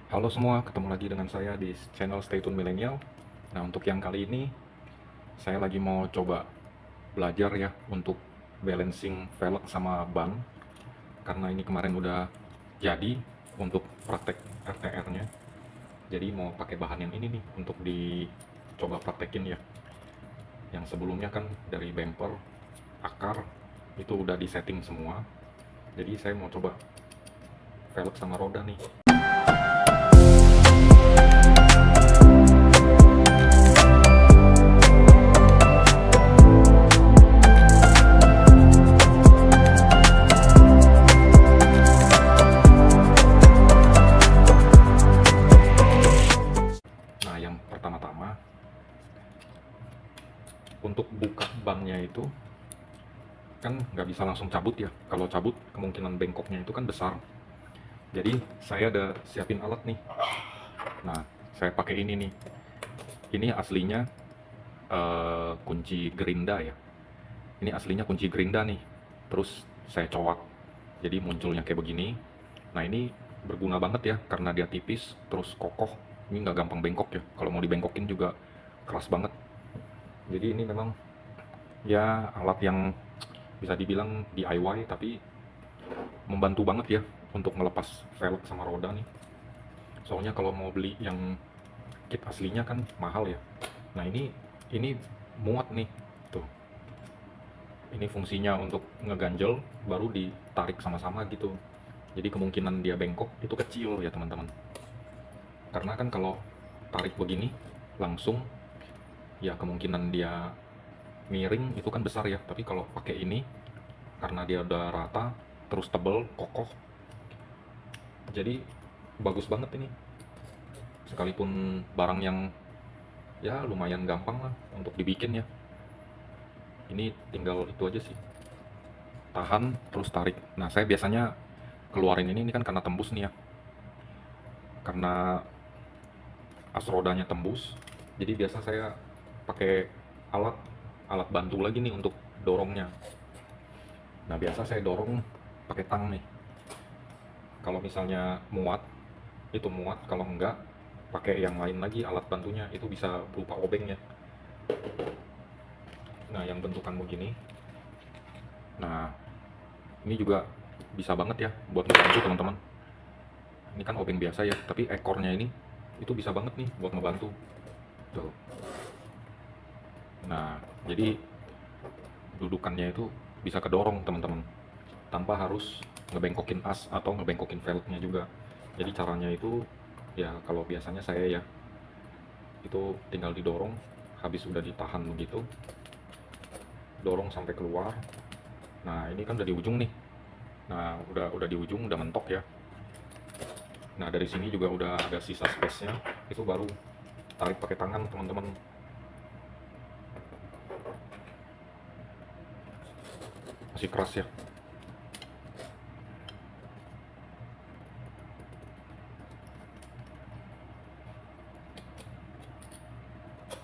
Halo semua, ketemu lagi dengan saya di channel Stay Tune Millennial. Nah, untuk yang kali ini saya lagi mau coba belajar ya untuk balancing velg sama ban, karena ini kemarin udah jadi untuk praktek RTR-nya. Jadi mau pakai bahan yang ini nih untuk dicoba praktekin ya. Yang sebelumnya kan dari bumper, akar itu udah disetting semua. Jadi saya mau coba velg sama roda nih. Nah, yang pertama-tama untuk buka bannya itu kan nggak bisa langsung cabut ya. Kalau cabut kemungkinan bengkoknya itu kan besar. Jadi saya ada siapin alat nih. Nah, saya pakai ini nih. Ini aslinya kunci gerinda ya. Ini aslinya kunci gerinda nih. Terus saya cowak. Jadi munculnya kayak begini. Nah, ini berguna banget ya karena dia tipis terus kokoh. Ini nggak gampang bengkok ya. Kalau mau dibengkokin juga keras banget. Jadi ini memang ya alat yang bisa dibilang DIY tapi membantu banget ya untuk melepas velg sama roda nih. Soalnya kalau mau beli yang kit aslinya kan mahal ya. Nah, ini muat nih. Tuh. Ini fungsinya untuk ngeganjel baru ditarik sama-sama gitu. Jadi kemungkinan dia bengkok itu kecil ya, teman-teman. Karena kan kalau tarik begini langsung ya kemungkinan dia miring itu kan besar ya. Tapi kalau pakai ini karena dia udah rata terus tebel, kokoh. Jadi bagus banget ini. Sekalipun barang yang ya lumayan gampang lah untuk dibikin ya. Ini tinggal itu aja sih, tahan terus tarik. Nah, saya biasanya keluarin ini kan karena tembus nih ya, karena as rodanya tembus. Jadi biasa saya pakai alat alat bantu lagi nih untuk dorongnya. Nah, biasa saya dorong pakai tang nih. Kalau misalnya muat itu muat, kalau enggak pakai yang lain lagi alat bantunya, itu bisa berupa obeng ya. Nah, yang bentukan begini. Nah, ini juga bisa banget ya buat ngebantu teman-teman. Ini kan obeng biasa ya, tapi ekornya ini itu bisa banget nih buat ngebantu. Tuh. Nah, jadi dudukannya itu bisa kedorong teman-teman, tanpa harus ngebengkokin as atau ngebengkokin velgnya juga. Jadi caranya itu ya kalau biasanya saya ya itu tinggal didorong, habis udah ditahan begitu, dorong sampai keluar. Nah, ini kan udah di ujung nih. Nah, udah di ujung, udah mentok ya. Nah, dari sini juga udah ada sisa space-nya, itu baru tarik pakai tangan teman-teman. Masih keras ya.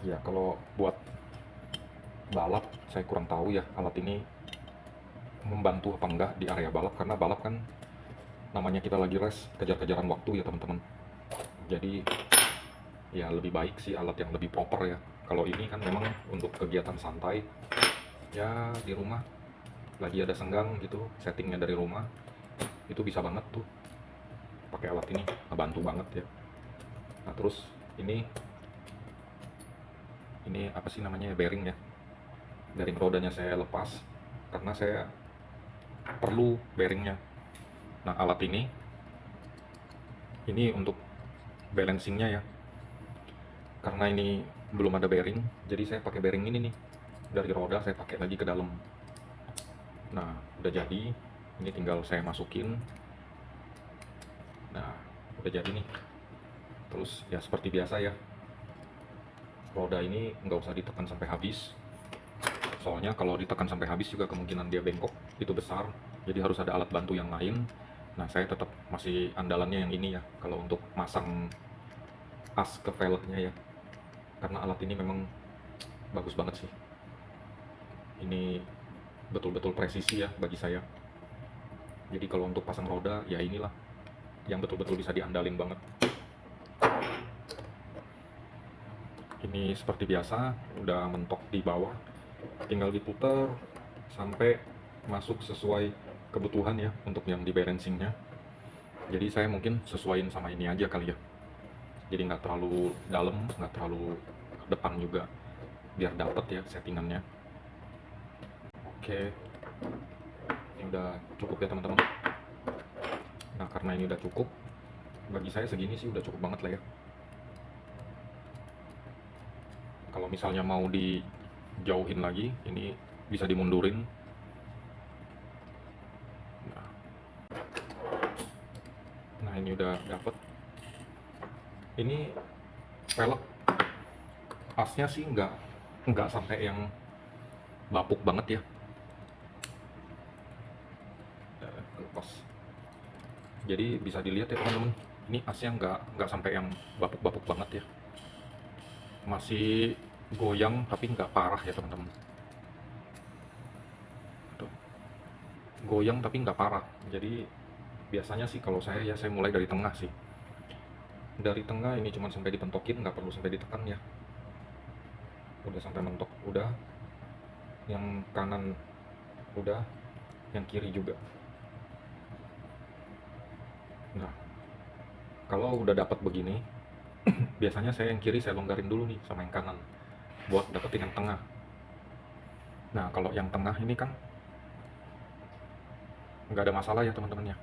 Ya, kalau buat balap saya kurang tahu ya alat ini membantu apa enggak di area balap, karena balap kan namanya kita lagi race, kejar-kejaran waktu ya teman-teman. Jadi ya lebih baik sih alat yang lebih proper ya. Kalau ini kan memang untuk kegiatan santai ya, di rumah lagi ada senggang gitu, settingnya dari rumah, itu bisa banget tuh pakai alat ini, ngebantu banget ya. Nah, terus ini apa sih namanya, bearing ya, bearing rodanya saya lepas karena saya perlu bearingnya. Nah, alat ini untuk balancingnya ya, karena ini belum ada bearing, jadi saya pakai bearing ini nih, dari roda saya pakai lagi ke dalam. Nah, udah jadi, ini tinggal saya masukin. Nah, udah jadi nih. Terus ya seperti biasa ya, roda ini nggak usah ditekan sampai habis, soalnya kalau ditekan sampai habis juga kemungkinan dia bengkok itu besar. Jadi harus ada alat bantu yang lain. Nah, saya tetap masih andalannya yang ini ya kalau untuk masang as ke velgnya ya, karena alat ini memang bagus banget sih. Ini betul-betul presisi ya bagi saya. Jadi kalau untuk pasang roda ya inilah yang betul-betul bisa diandalin banget. Ini seperti biasa, udah mentok di bawah, tinggal diputar sampai masuk sesuai kebutuhan ya untuk yang di balancingnya. Jadi saya mungkin sesuaiin sama ini aja kali ya. Jadi nggak terlalu dalam, nggak terlalu ke depan juga, biar dapet ya settingannya. Oke, ini udah cukup ya teman-teman. Nah karena ini udah cukup, bagi saya segini sih udah cukup banget lah ya. Kalau misalnya mau dijauhin lagi, ini bisa dimundurin. Nah ini udah dapet. Ini velg asnya sih nggak sampai yang bapuk banget ya. Lepas. Jadi bisa dilihat ya teman-teman, ini asnya nggak sampai yang bapuk-bapuk banget ya. Masih goyang tapi nggak parah ya teman-teman. Tuh. Goyang tapi nggak parah. Jadi biasanya sih kalau saya mulai dari tengah sih. Dari tengah ini cuma sampai dipentokin, nggak perlu sampai ditekan ya. Udah sampai mentok, udah. Yang kanan udah, yang kiri juga. Nah, kalau udah dapat begini, biasanya saya yang kiri saya longgarin dulu nih sama yang kanan buat dapetin yang tengah. Nah, kalau yang tengah ini kan nggak ada masalah ya teman-teman ya.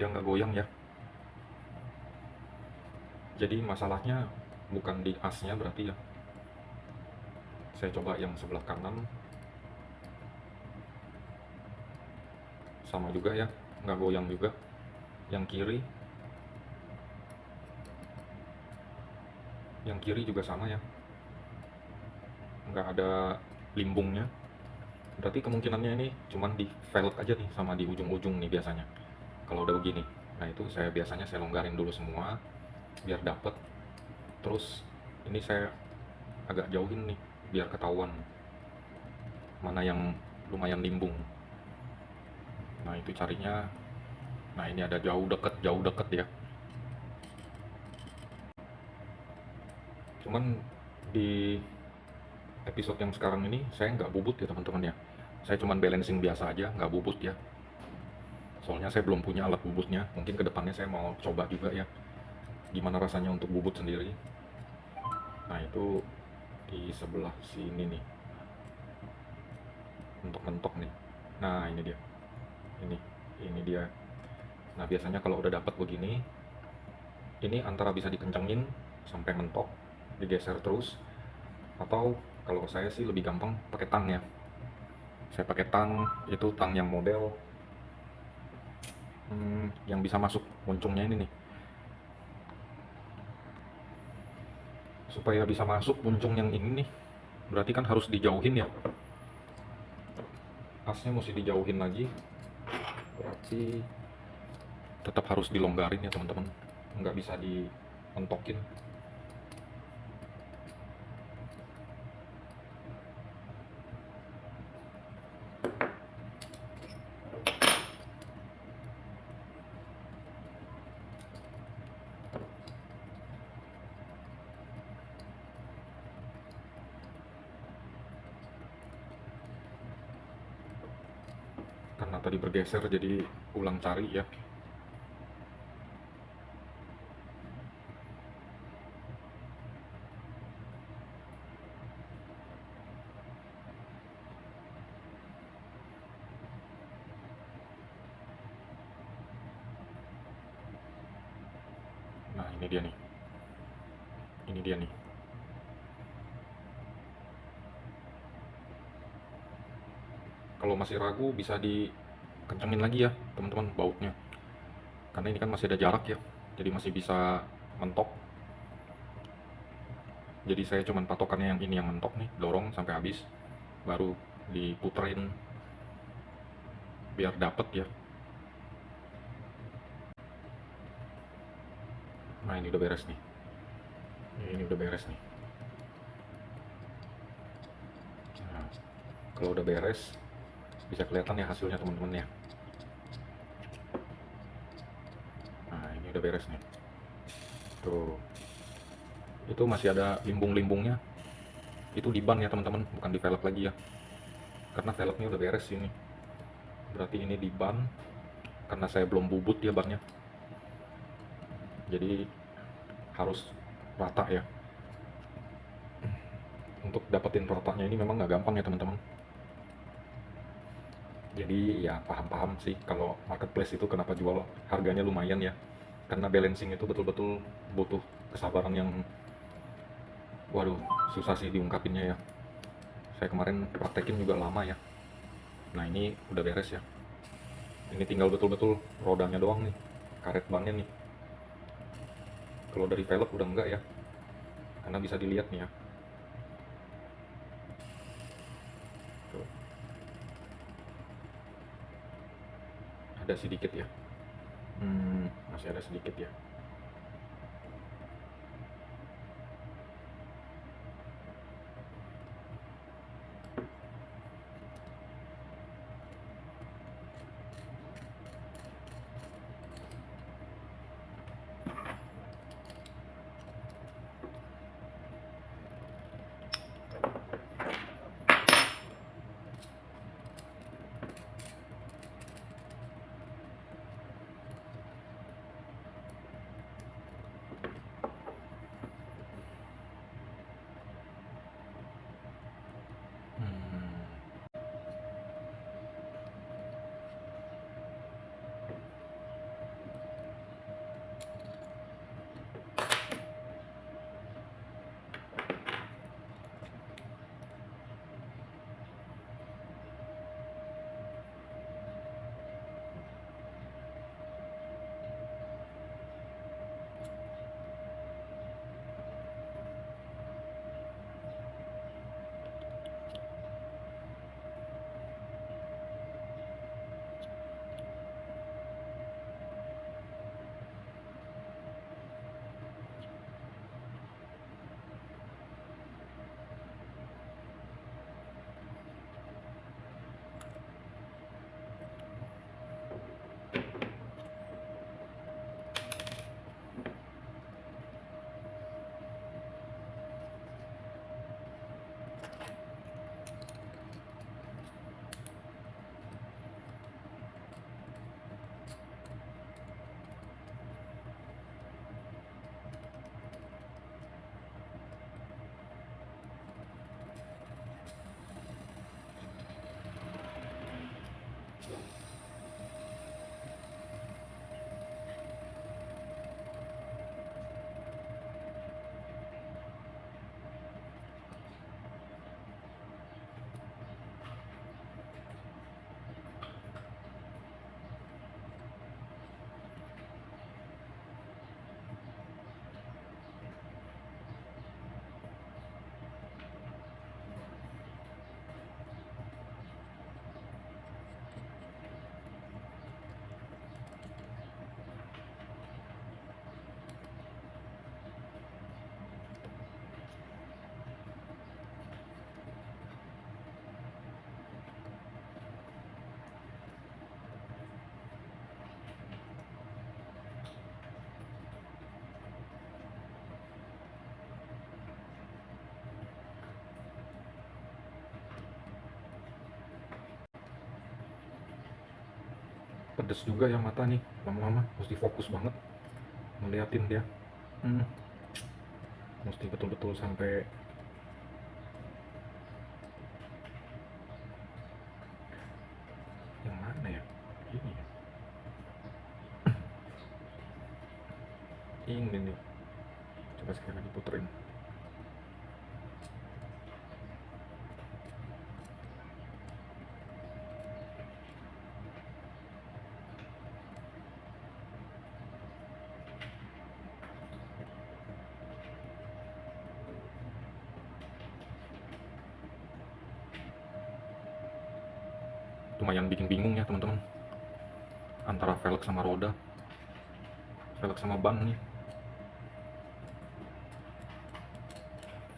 Dia nggak goyang ya. Jadi masalahnya bukan di asnya berarti ya. Saya coba yang sebelah kanan. Sama juga ya, nggak goyang juga. Yang kiri juga sama ya, nggak ada limbungnya. Berarti kemungkinannya ini cuman di velg aja nih sama di ujung-ujung nih biasanya kalau udah begini. Nah itu biasanya saya longgarin dulu semua biar dapet. Terus ini saya agak jauhin nih biar ketahuan mana yang lumayan limbung. Nah itu carinya. Nah ini ada jauh deket ya. Cuman di episode yang sekarang ini saya nggak bubut ya teman-teman ya. Saya cuman balancing biasa aja, nggak bubut ya. Soalnya saya belum punya alat bubutnya. Mungkin kedepannya saya mau coba juga ya, gimana rasanya untuk bubut sendiri. Nah itu di sebelah sini nih, untuk mentok nih. Nah ini dia, ini dia. Nah biasanya kalau udah dapat begini, ini antara bisa dikencengin sampai mentok, digeser terus, atau kalau saya sih lebih gampang pakai tang ya. Saya pakai tang, itu tang yang model yang bisa masuk moncongnya ini nih. Supaya bisa masuk puncung yang ini nih, berarti kan harus dijauhin ya. Asnya mesti dijauhin lagi, berarti tetap harus dilonggarin ya teman-teman, nggak bisa dipentokin. Karena tadi bergeser jadi ulang cari ya. Nah ini dia nih, ini dia nih. Kalau masih ragu bisa dikencengin lagi ya teman-teman bautnya, karena ini kan masih ada jarak ya, jadi masih bisa mentok. Jadi saya cuman patokannya yang ini yang mentok nih, dorong sampai habis, baru diputerin biar dapet ya. Nah ini udah beres nih, ini udah beres nih. Nah, kalau udah beres bisa kelihatan ya hasilnya teman-teman ya. Nah ini udah udah beres nih. Tuh, itu masih ada limbung-limbungnya. Itu di ban ya teman-teman, bukan di velg lagi ya. Karena velgnya udah beres ini. Berarti ini di ban. Karena saya belum bubut ya bannya. Jadi harus rata ya. Untuk dapetin ratanya ini memang nggak gampang ya teman-teman. Jadi ya paham-paham sih kalau marketplace itu kenapa jual harganya lumayan ya. Karena balancing itu betul-betul butuh kesabaran yang waduh susah sih diungkapinnya ya. Saya kemarin praktekin juga lama ya. Nah ini udah beres ya. Ini tinggal betul-betul rodanya doang nih, karet bannya nih. Kalau dari velg udah enggak ya, karena bisa dilihat nih ya. Tuh, ada sedikit ya. Masih ada sedikit ya. Hmm, pedes juga ya mata nih, lama-lama mesti fokus banget ngeliatin dia. Hmm, mesti betul-betul sampai yang mana ya? Ini ya. Ini nih. Coba sekali lagi puterin. Lumayan bikin bingung ya teman-teman. Antara velg sama roda, velg sama ban nih.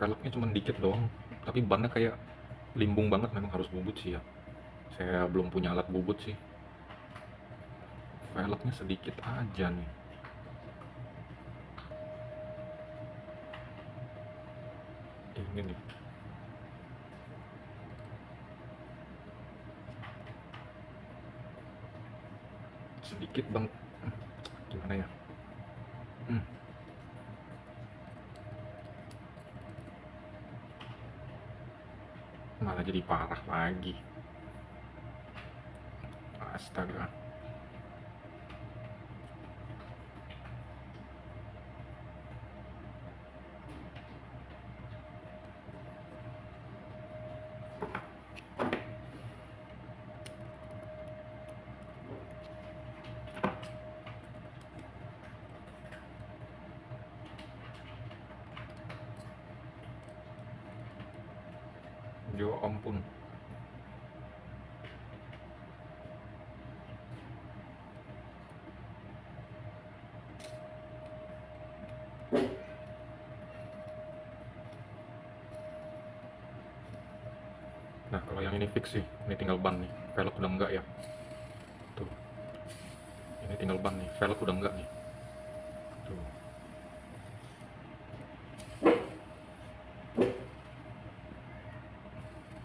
Velgnya cuma dikit doang, tapi bannya kayak limbung banget, memang harus bubut sih ya. Saya belum punya alat bubut sih. Velgnya sedikit aja nih. Ini nih. Sedikit bang, gimana ya? Hmm, Malah jadi parah lagi. Astaga. Ya ampun. Nah, kalau yang ini fix sih. Ini tinggal ban nih. Velg udah enggak ya? Tuh. Ini tinggal ban nih. Velg udah enggak nih. Tuh.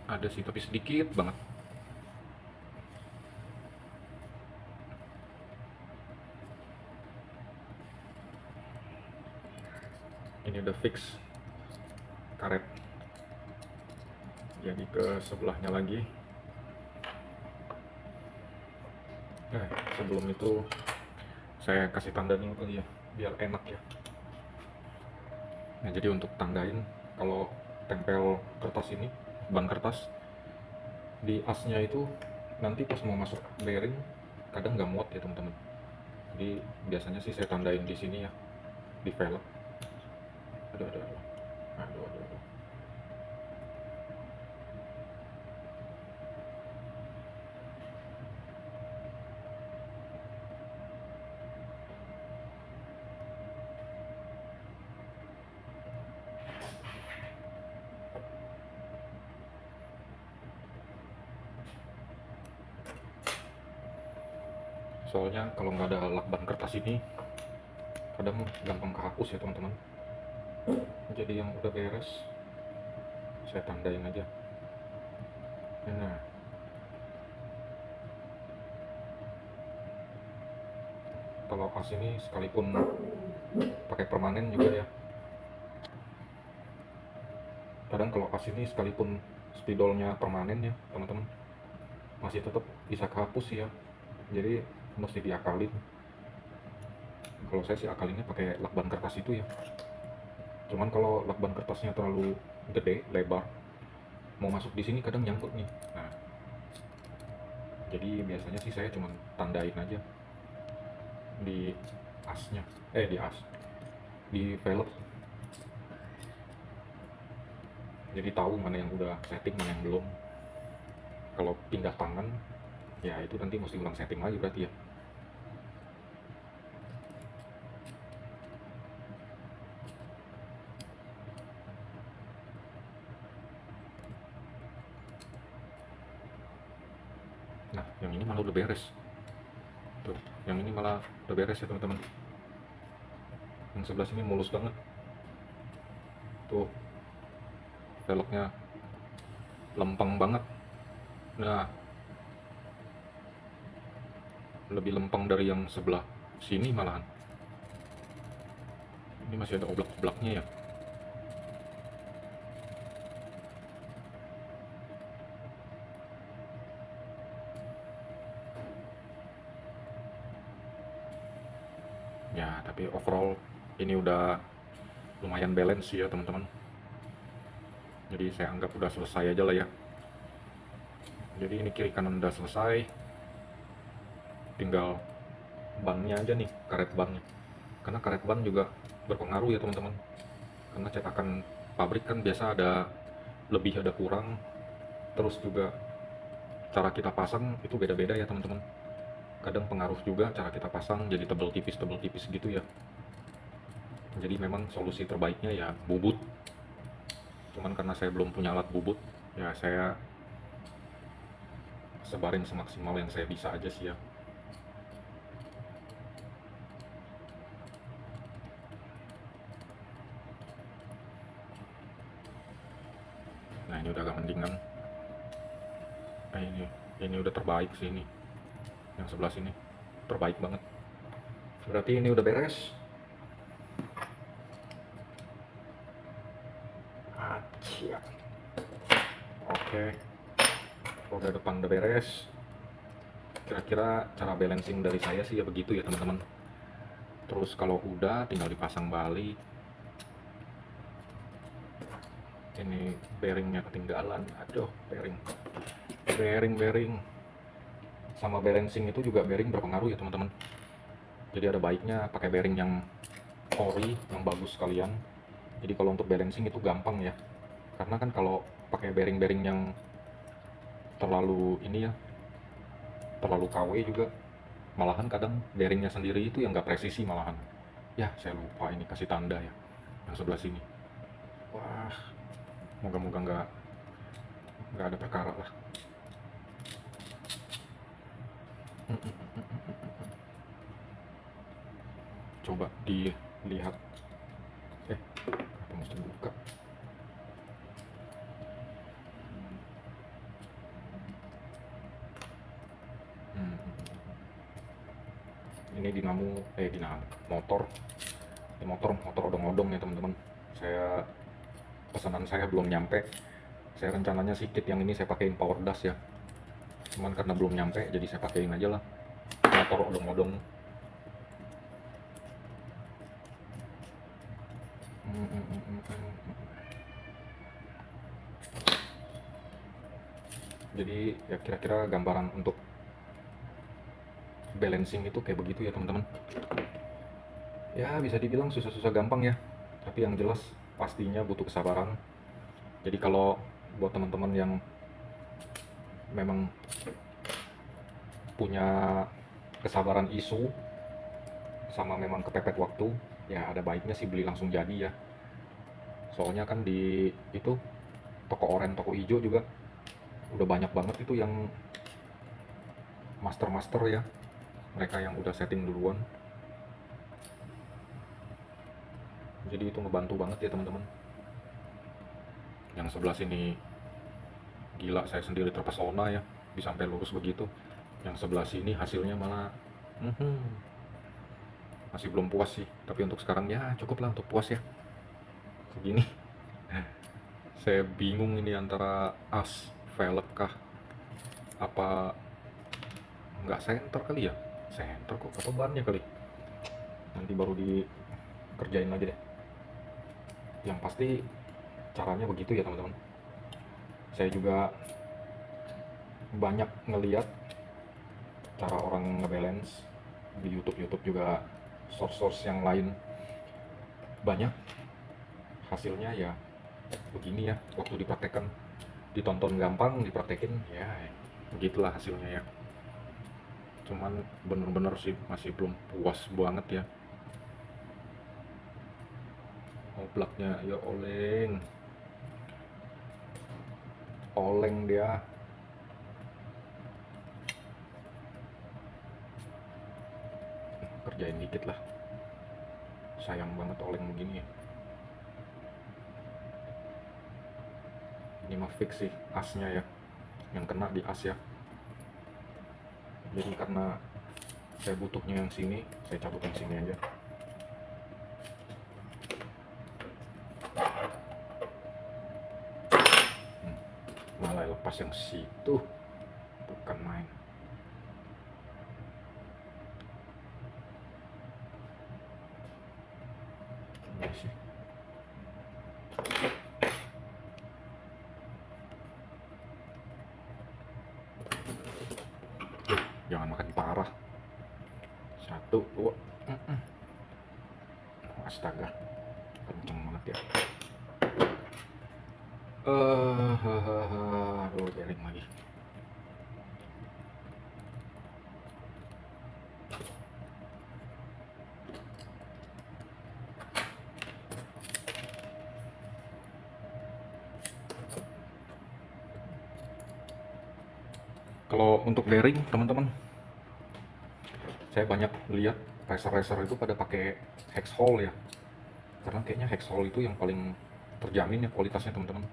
Ada sih, tapi sedikit banget. Ini udah fix karet. Jadi ke sebelahnya lagi. Nah, sebelum itu saya kasih tanda dulu kali ya, biar enak ya. Nah, jadi untuk tandain kalau tempel kertas ini, ban kertas di asnya itu nanti pas mau masuk bearing kadang nggak muat ya teman-teman. Jadi biasanya sih saya tandain di sini ya, di velg. Aduh, aduh, aduh. Aduh, aduh, aduh. Soalnya kalau nggak ada lakban kertas ini kadang gampang kehapus ya teman-teman. Jadi yang udah beres saya tandain aja. Nah, kalau as ini sekalipun pakai permanen juga ya, kadang kalau as ini sekalipun spidolnya permanen ya teman-teman, masih tetap bisa kehapus ya. Jadi mesti diakalin. Kalau saya sih akalinnya pakai lakban kertas itu ya. Cuman kalau lakban kertasnya terlalu gede, lebar, mau masuk di sini kadang nyangkut nih. Nah, jadi biasanya sih saya cuman tandain aja di asnya, di as, di velg. Jadi tahu mana yang udah setting, mana yang belum. Kalau pindah tangan, ya itu nanti mesti ulang setting lagi berarti ya. Nah, yang ini malah udah beres. Tuh, yang ini malah udah beres ya teman-teman. Yang sebelah sini mulus banget. Tuh, velgnya lempeng banget. Nah, lebih lempeng dari yang sebelah sini malahan. Ini masih ada oblak-oblaknya ya. Ya, tapi overall ini udah lumayan balance sih ya teman-teman. Jadi saya anggap udah selesai aja lah ya. Jadi ini kiri kanan udah selesai. Tinggal bannya aja nih, karet bannya. Karena karet ban juga berpengaruh ya teman-teman. Karena cetakan pabrik kan biasa ada lebih ada kurang. Terus juga cara kita pasang itu beda-beda ya teman-teman. Kadang pengaruh juga cara kita pasang jadi tebel tipis gitu ya. Jadi memang solusi terbaiknya ya bubut. Cuman karena saya belum punya alat bubut, ya saya sebarin semaksimal yang saya bisa aja sih ya. Nah ini udah agak mendingan. Nah ini udah terbaik sih ini. Yang sebelah sini terbaik banget. Berarti ini udah beres. Acia. Oke. Roda depan udah beres. Kira-kira cara balancing dari saya sih ya begitu ya teman-teman. Terus kalau udah tinggal dipasang balik. Ini bearingnya ketinggalan. Aduh, bearing sama balancing itu juga bearing berpengaruh ya teman-teman. Jadi ada baiknya pakai bearing yang ori, yang bagus sekalian. Jadi kalau untuk balancing itu gampang ya, karena kan kalau pakai bearing-bearing yang terlalu ini ya, terlalu KW juga, malahan kadang bearingnya sendiri itu yang nggak presisi malahan. Ya saya lupa ini kasih tanda ya, yang sebelah sini. Wah, moga-moga nggak ada perkara lah. Coba dilihat. Apa mesti buka? Ini dinamo motor odong-odong ya teman-teman. Pesanan saya belum nyampe. Saya rencananya sih kit yang ini saya pakein power dash ya, cuman karena belum nyampe jadi saya pakein aja lah motor odong-odong. Jadi ya kira-kira gambaran untuk balancing itu kayak begitu ya teman-teman. Ya bisa dibilang susah-susah gampang ya, tapi yang jelas pastinya butuh kesabaran. Jadi kalau buat teman-teman yang memang punya kesabaran isu sama memang kepepet waktu, ya ada baiknya sih beli langsung jadi ya. Soalnya kan di itu toko oranye, toko hijau juga udah banyak banget itu yang master ya, mereka yang udah setting duluan. Jadi itu ngebantu banget ya teman-teman. Yang sebelah sini gila, saya sendiri terpesona ya, bisa sampai lurus begitu. Yang sebelah sini hasilnya malah masih belum puas sih, tapi untuk sekarang ya cukup lah untuk puas ya segini. Saya bingung ini antara as velg kah apa nggak center kali ya, center kok apa bannya kali, nanti baru dikerjain aja deh. Yang pasti caranya begitu ya teman-teman. Saya juga banyak ngeliat cara orang ngebalance di YouTube juga, source yang lain banyak, hasilnya ya begini ya. Waktu dipraktekkan, ditonton gampang, dipraktekin ya begitulah hasilnya ya. Cuman bener-bener sih masih belum puas banget ya. Oblaknya ya oleng dia. Kerjain dikit lah, sayang banget oleng begini ya. Ini mah fix sih asnya ya, yang kena di as ya. Jadi karena saya butuhnya yang sini, saya cabut yang sini aja. Malah lepas yang situ, bukan main. Ini sih. Jangan makan parah. 1, 2. Astaga, kenceng banget ya. Aduh, jaring lagi. Kalau untuk bearing teman-teman, saya banyak lihat racer itu pada pakai hex hole ya, karena kayaknya hex hole itu yang paling terjamin ya kualitasnya teman-teman.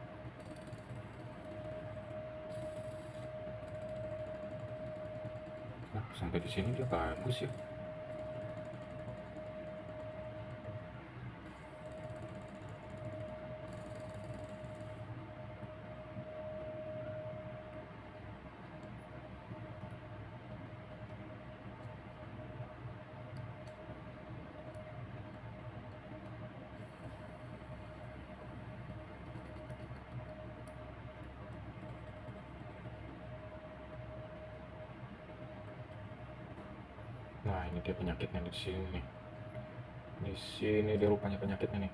Sampai di sini dia bagus ya. Nah, ini dia penyakitnya di sini nih. Di sini dia rupanya penyakitnya nih.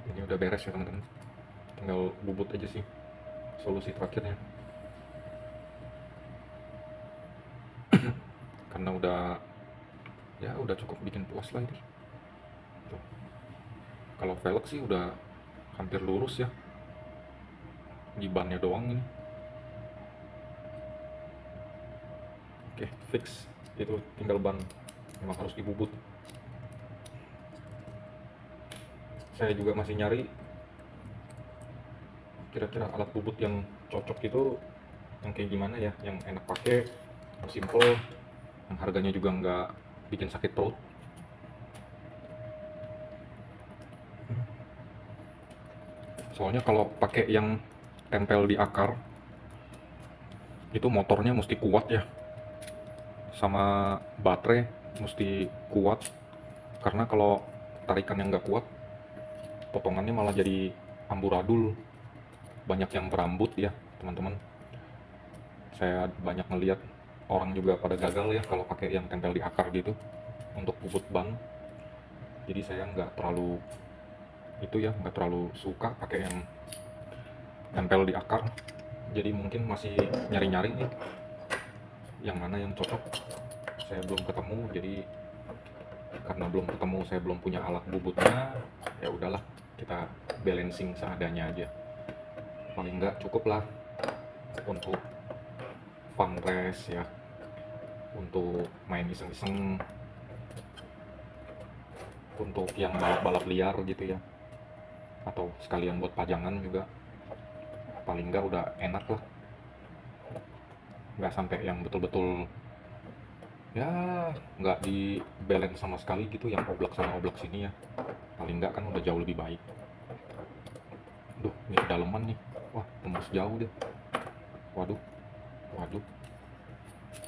Ini udah beres ya teman-teman, tinggal bubut aja sih solusi terakhirnya. Karena udah cukup bikin puas lah ini. Tuh. Kalau velg sih udah hampir lurus ya, di bannya doang ini. Oke, fix. Itu tinggal ban, memang harus dibubut. Saya juga masih nyari kira-kira alat bubut yang cocok itu yang kayak gimana ya, yang enak pakai, yang simple, yang harganya juga nggak bikin sakit perut. Soalnya kalau pakai yang tempel di akar itu motornya mesti kuat ya, sama baterai mesti kuat, karena kalau tarikan yang nggak kuat potongannya malah jadi amburadul, banyak yang berambut ya teman-teman. Saya banyak ngeliat orang juga pada gagal ya kalau pakai yang tempel di akar gitu untuk bubut ban. Jadi saya nggak terlalu nggak terlalu suka pakai yang tempel di akar. Jadi mungkin masih nyari-nyari nih yang mana yang cocok. Saya belum ketemu, jadi karena belum ketemu saya belum punya alat bubutnya, ya udahlah kita balancing seadanya aja. Paling nggak cukup lah untuk fun race ya, untuk main iseng-iseng, untuk yang balap-balap liar gitu ya, atau sekalian buat pajangan juga. Paling nggak udah enak lah, nggak sampai yang betul-betul ya nggak di balance sama sekali gitu, yang oblak sana oblak sini ya. Paling nggak kan udah jauh lebih baik. Duh, ini kedalaman nih, wah tembus jauh deh. Waduh, waduh,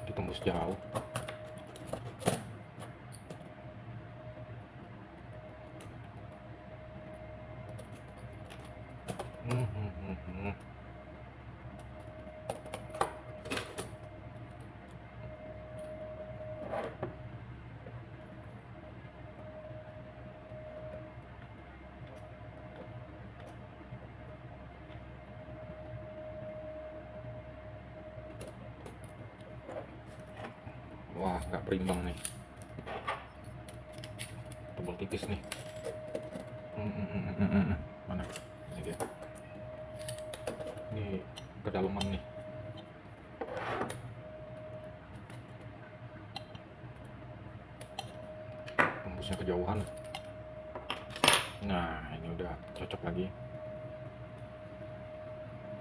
ditembus jauh. Hmm, hmm, hmm, hmm. Wah, nggak berimbang nih, tebal tipis nih. Mana? Ini dia. Ini kedalaman nih. Tembusnya kejauhan. Nah, ini udah cocok lagi.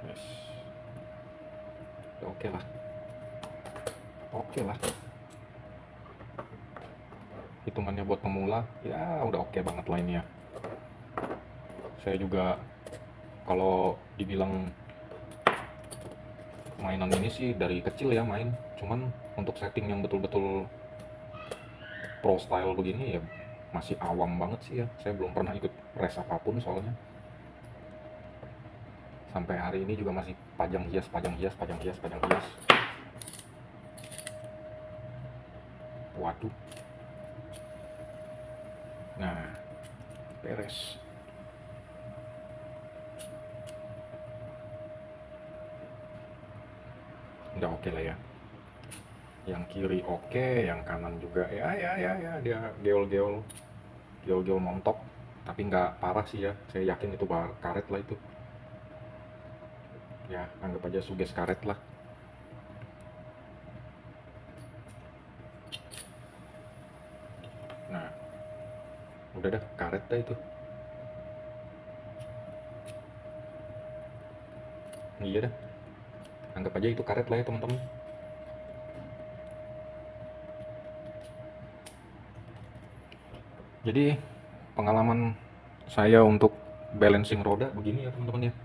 Yes. Udah oke lah. oke lah, hitungannya buat pemula ya udah oke banget lah ini ya. Saya juga kalau dibilang mainan ini sih dari kecil ya main, cuman untuk setting yang betul-betul pro style begini ya masih awam banget sih ya. Saya belum pernah ikut race apapun soalnya. Sampai hari ini juga masih pajang hias, pajang hias, pajang hias, pajang hias. Waduh. Nah, beres. Udah oke lah ya. Yang kiri oke, yang kanan juga ya dia geol-geol, geol-geol montok. Tapi nggak parah sih ya. Saya yakin itu karet lah itu. Ya, anggap aja suges karet lah. Nah, udah dah karet dah itu. Iya dah. Anggap aja itu karet lah ya teman-teman. Jadi pengalaman saya untuk balancing roda begini ya teman-teman ya.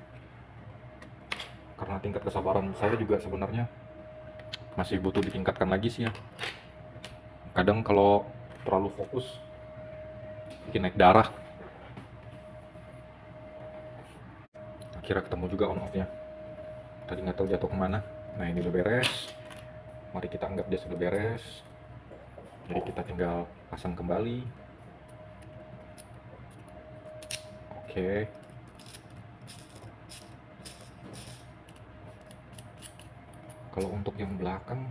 Karena tingkat kesabaran saya juga sebenarnya masih butuh ditingkatkan lagi sih ya. Kadang kalau terlalu fokus bikin naik darah. Akhirnya ketemu juga on off-nya. Tadi nggak tahu jatuh kemana. Nah ini udah beres. Mari kita anggap dia sudah beres. Jadi kita tinggal pasang kembali. Oke. Kalau untuk yang belakang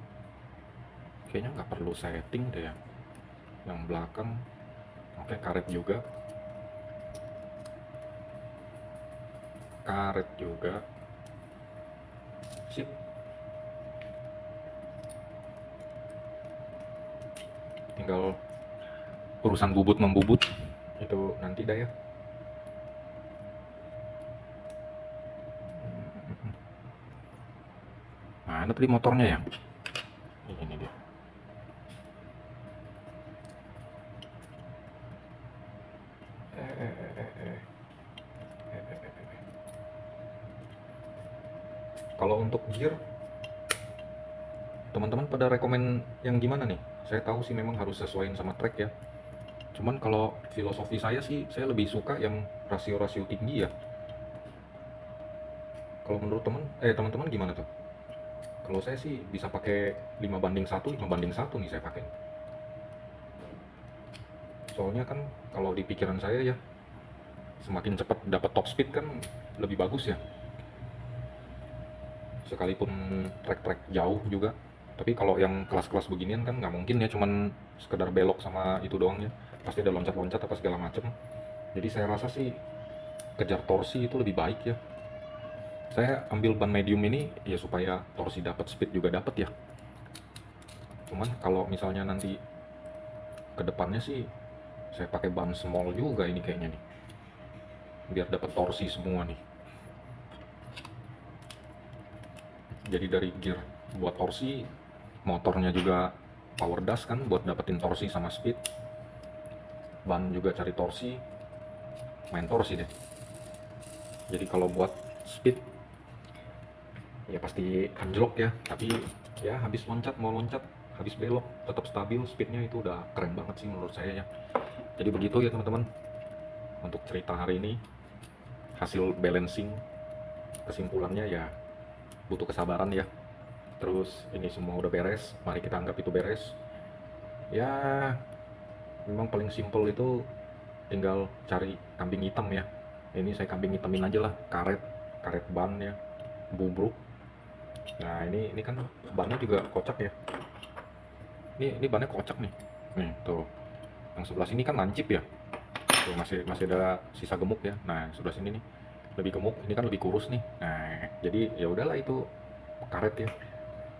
kayaknya nggak perlu setting deh ya. Yang belakang oke, karet juga. Karet juga. Sip. Tinggal urusan bubut membubut itu nanti dah ya. Mana tadi motornya ya? Ini dia. Kalau untuk gear, teman-teman pada rekomen yang gimana nih? Saya tahu sih memang harus sesuaiin sama track ya. Cuman kalau filosofi saya sih, saya lebih suka yang rasio-rasio tinggi ya. Kalau menurut teman-teman gimana tuh? Kalau saya sih bisa pakai 5:1, 5:1 nih saya pakai. Soalnya kan kalau di pikiran saya ya, semakin cepat dapat top speed kan lebih bagus ya. Sekalipun trek-trek jauh juga. Tapi kalau yang kelas-kelas beginian kan nggak mungkin ya cuman sekedar belok sama itu doang ya. Pasti ada loncat-loncat apa segala macem. Jadi saya rasa sih kejar torsi itu lebih baik ya. Saya ambil ban medium ini ya supaya torsi dapat, speed juga dapat ya. Cuman kalau misalnya nanti kedepannya sih saya pakai ban small juga ini kayaknya nih. Biar dapat torsi semua nih. Jadi dari gear buat torsi, motornya juga power dash kan buat dapetin torsi sama speed. Ban juga cari torsi, main torsi deh. Jadi kalau buat speed ya pasti anjlok ya, tapi ya habis loncat mau loncat, habis belok tetap stabil, speednya itu udah keren banget sih menurut saya ya. Jadi begitu ya teman-teman untuk cerita hari ini, hasil balancing. Kesimpulannya ya butuh kesabaran ya. Terus ini semua udah beres, mari kita anggap itu beres ya. Memang paling simple itu tinggal cari kambing hitam ya. Ini saya kambing hitamin aja lah, karet ban ya, bubruk. Nah ini kan bannya juga kocak ya. Ini bannya kocak nih. Nih tuh, yang sebelah sini kan lancip ya. Tuh, masih ada sisa gemuk ya. Nah sebelah sini nih lebih gemuk, ini kan lebih kurus nih. Nah jadi ya udahlah itu karet ya.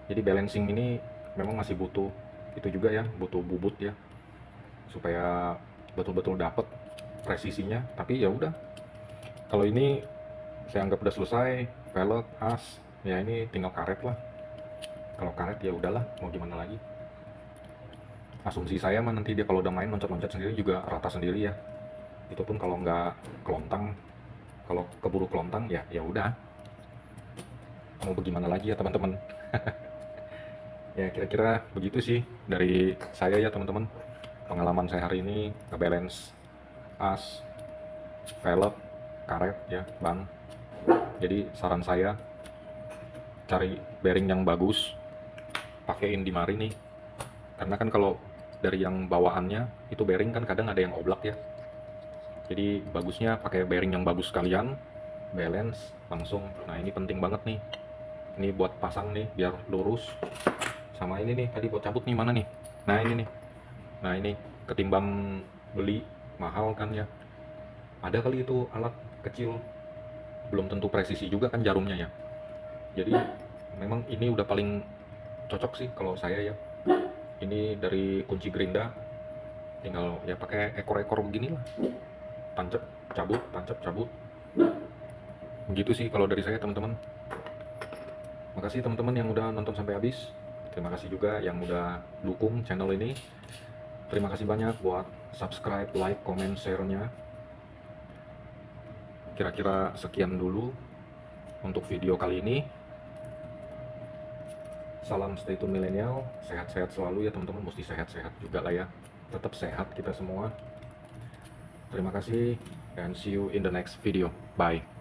Jadi balancing ini memang masih butuh itu juga ya, butuh bubut ya supaya betul-betul dapet presisinya. Tapi ya udah, kalau ini saya anggap udah selesai, velg, as ya, ini tinggal karet lah. Kalau karet ya udahlah, mau gimana lagi. Asumsi saya mah nanti dia kalau udah main loncat-loncat sendiri juga rata sendiri ya. Itu pun kalau nggak kelontang, kalau keburu kelontang ya ya udah. Mau bagaimana lagi ya teman-teman. Ya kira-kira begitu sih dari saya ya teman-teman. Pengalaman saya hari ini ngebalance as, velg, karet ya, ban. Jadi saran saya cari bearing yang bagus, pakein di mari nih. Karena kan kalau dari yang bawaannya itu bearing kan kadang ada yang oblak ya. Jadi bagusnya pakai bearing yang bagus sekalian, balance langsung. Nah ini penting banget nih. Ini buat pasang nih biar lurus. Sama ini nih tadi buat cabut nih mana nih? Nah ini nih. Nah ini ketimbang beli mahal kan ya. Ada kali itu alat kecil, belum tentu presisi juga kan jarumnya ya. Jadi memang ini udah paling cocok sih kalau saya ya. Ini dari kunci gerinda, tinggal ya pakai ekor-ekor begini lah. Tancap, cabut, tancap, cabut. Begitu sih kalau dari saya teman-teman. Makasih teman-teman yang udah nonton sampai habis. Terima kasih juga yang udah dukung channel ini. Terima kasih banyak buat subscribe, like, comment, share-nya. Kira-kira sekian dulu untuk video kali ini. Salam stay tune milenial, sehat-sehat selalu ya teman-teman, mesti sehat-sehat juga lah ya. Tetap sehat kita semua. Terima kasih and see you in the next video. Bye.